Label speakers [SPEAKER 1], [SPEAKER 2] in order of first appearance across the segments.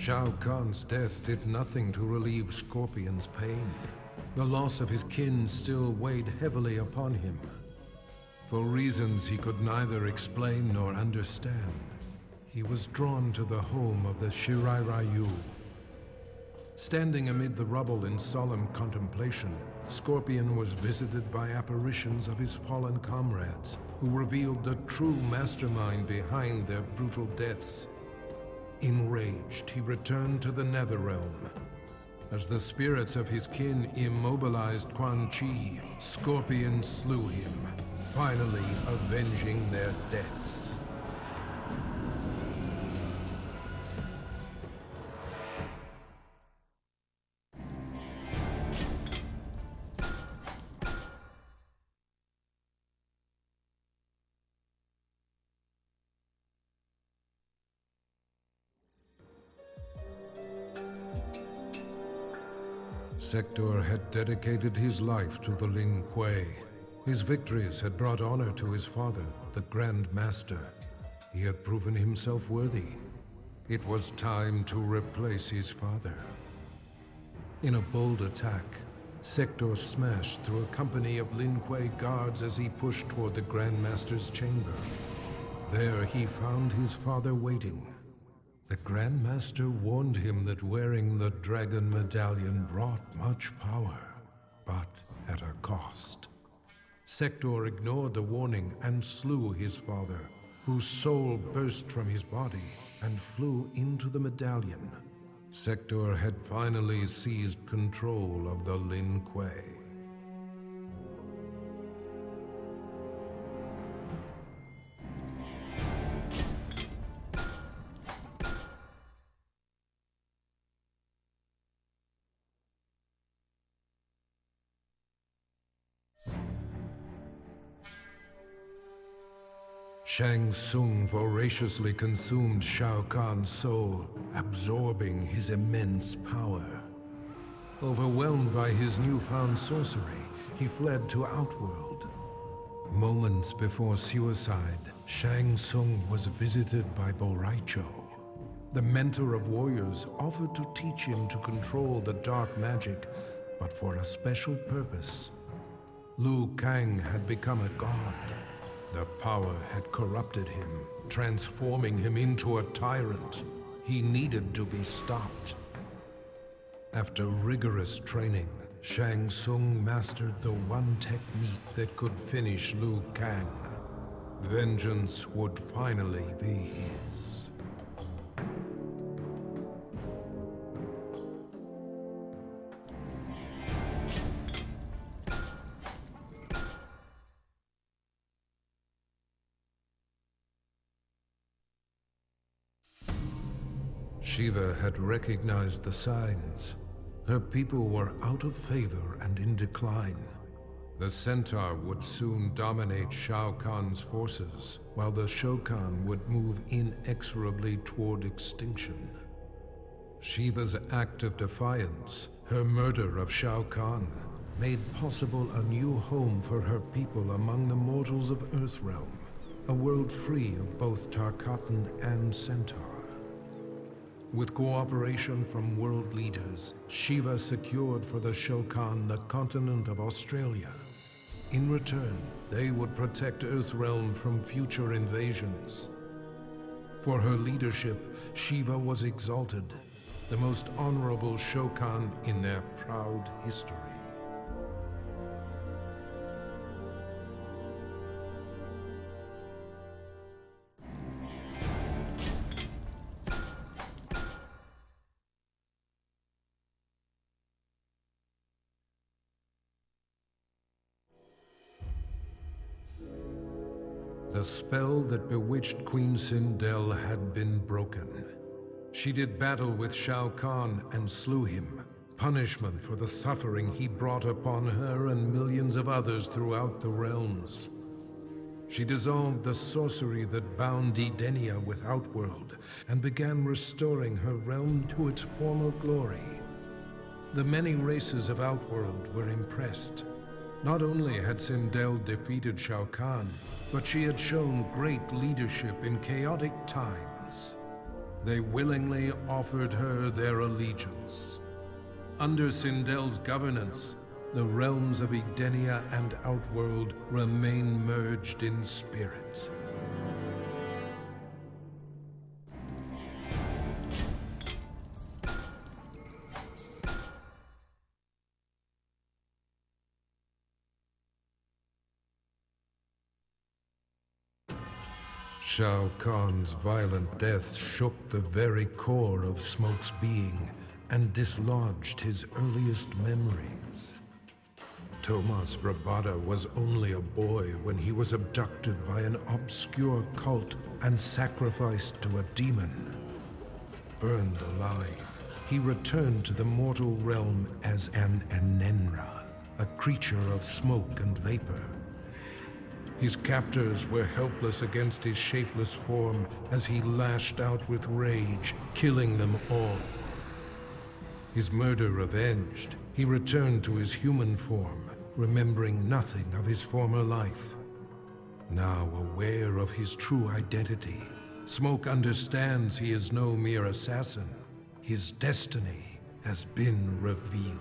[SPEAKER 1] Shao Kahn's death did nothing to relieve Scorpion's pain. The loss of his kin still weighed heavily upon him. For reasons he could neither explain nor understand, he was drawn to the home of the Shirai Ryu. Standing amid the rubble in solemn contemplation, Scorpion was visited by apparitions of his fallen comrades, who revealed the true mastermind behind their brutal deaths. Enraged, he returned to the Netherrealm. As the spirits of his kin immobilized Quan Chi, Scorpion slew him, finally avenging their deaths. Sector had dedicated his life to the Lin Kuei. His victories had brought honor to his father, the Grand Master. He had proven himself worthy. It was time to replace his father. In a bold attack, Sector smashed through a company of Lin Kuei guards as he pushed toward the Grand Master's chamber. There he found his father waiting. The Grand Master warned him that wearing the Dragon Medallion brought much power, but at a cost. Sector ignored the warning and slew his father, whose soul burst from his body and flew into the medallion. Sector had finally seized control of the Lin Kuei. Shang Tsung voraciously consumed Shao Kahn's soul, absorbing his immense power. Overwhelmed by his newfound sorcery, he fled to Outworld. Moments before suicide, Shang Tsung was visited by Boraicho. The mentor of warriors offered to teach him to control the dark magic, but for a special purpose. Liu Kang had become a god. The power had corrupted him, transforming him into a tyrant. He needed to be stopped. After rigorous training, Shang Tsung mastered the one technique that could finish Liu Kang. Vengeance would finally be his. Shiva had recognized the signs. Her people were out of favor and in decline. The Centaur would soon dominate Shao Kahn's forces, while the Shokan would move inexorably toward extinction. Shiva's act of defiance, her murder of Shao Kahn, made possible a new home for her people among the mortals of Earthrealm, a world free of both Tarkatan and Centaur. With cooperation from world leaders, Shiva secured for the Shokan the continent of Australia. In return, they would protect Earthrealm from future invasions. For her leadership, Shiva was exalted, the most honorable Shokan in their proud history. The spell that bewitched Queen Sindel had been broken. She did battle with Shao Kahn and slew him, punishment for the suffering he brought upon her and millions of others throughout the realms. She dissolved the sorcery that bound Edenia with Outworld and began restoring her realm to its former glory. The many races of Outworld were impressed. Not only had Sindel defeated Shao Kahn, but she had shown great leadership in chaotic times. They willingly offered her their allegiance. Under Sindel's governance, the realms of Edenia and Outworld remain merged in spirit. Shao Kahn's violent death shook the very core of Smoke's being and dislodged his earliest memories. Tomas Rabada was only a boy when he was abducted by an obscure cult and sacrificed to a demon. Burned alive, he returned to the mortal realm as an Anenra, a creature of smoke and vapor. His captors were helpless against his shapeless form as he lashed out with rage, killing them all. His murder avenged, he returned to his human form, remembering nothing of his former life. Now aware of his true identity, Smoke understands he is no mere assassin. His destiny has been revealed.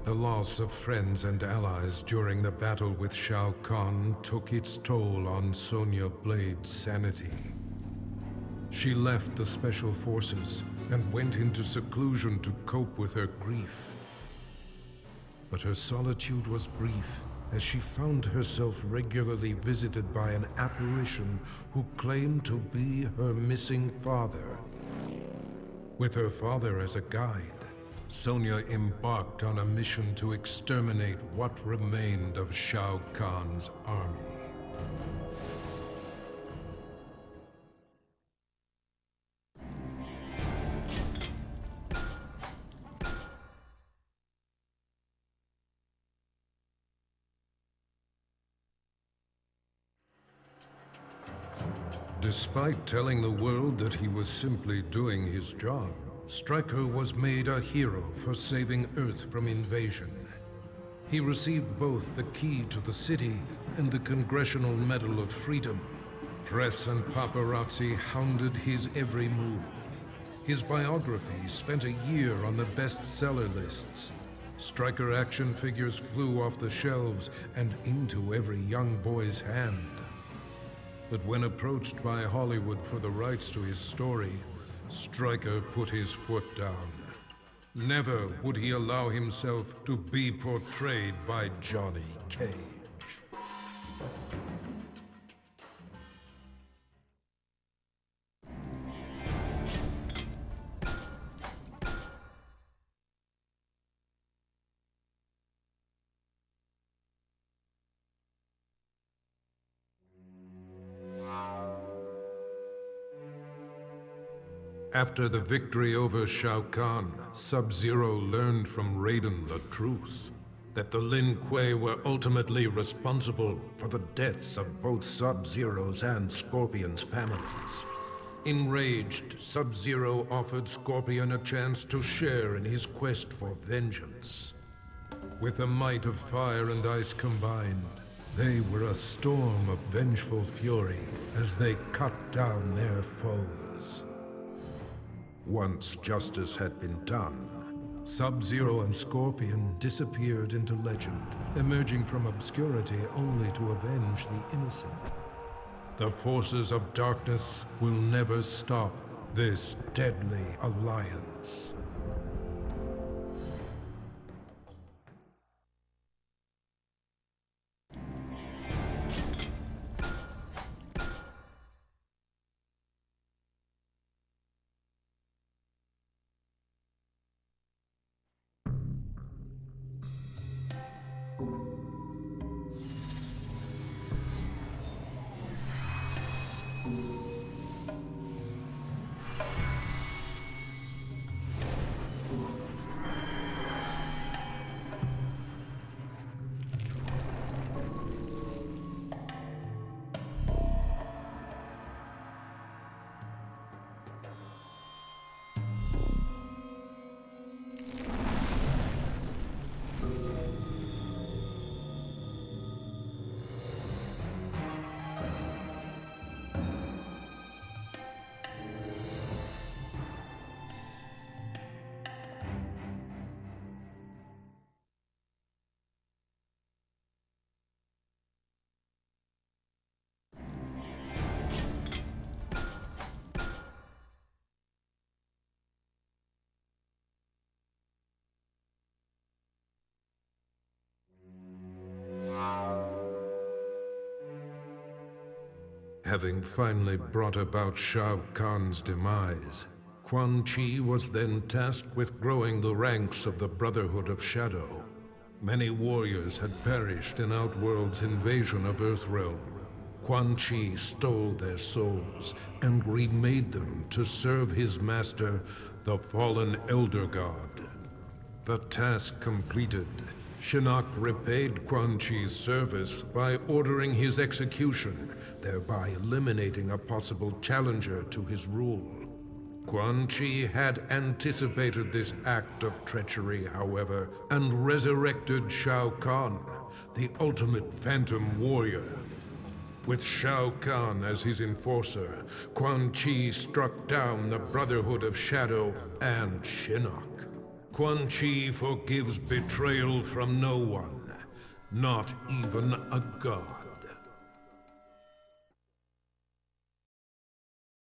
[SPEAKER 1] The loss of friends and allies during the battle with Shao Kahn took its toll on Sonya Blade's sanity. She left the Special Forces and went into seclusion to cope with her grief. But her solitude was brief, as she found herself regularly visited by an apparition who claimed to be her missing father. With her father as a guide, Sonya embarked on a mission to exterminate what remained of Shao Kahn's army. Despite telling the world that he was simply doing his job, Stryker was made a hero for saving Earth from invasion. He received both the key to the city and the Congressional Medal of Freedom. Press and paparazzi hounded his every move. His biography spent a year on the bestseller lists. Stryker action figures flew off the shelves and into every young boy's hand. But when approached by Hollywood for the rights to his story, Stryker put his foot down. Never would he allow himself to be portrayed by Johnny Cage. After the victory over Shao Kahn, Sub-Zero learned from Raiden the truth, that the Lin Kuei were ultimately responsible for the deaths of both Sub-Zero's and Scorpion's families. Enraged, Sub-Zero offered Scorpion a chance to share in his quest for vengeance. With the might of fire and ice combined, they were a storm of vengeful fury as they cut down their foes. Once justice had been done, Sub-Zero and Scorpion disappeared into legend, emerging from obscurity only to avenge the innocent. The forces of darkness will never stop this deadly alliance. Having finally brought about Shao Kahn's demise, Quan Chi was then tasked with growing the ranks of the Brotherhood of Shadow. Many warriors had perished in Outworld's invasion of Earthrealm. Quan Chi stole their souls and remade them to serve his master, the fallen Elder God. The task completed, Shinnok repaid Quan Chi's service by ordering his execution, thereby eliminating a possible challenger to his rule. Quan Chi had anticipated this act of treachery, however, and resurrected Shao Kahn, the ultimate phantom warrior. With Shao Kahn as his enforcer, Quan Chi struck down the Brotherhood of Shadow and Shinnok. Quan Chi forgives betrayal from no one, not even a god.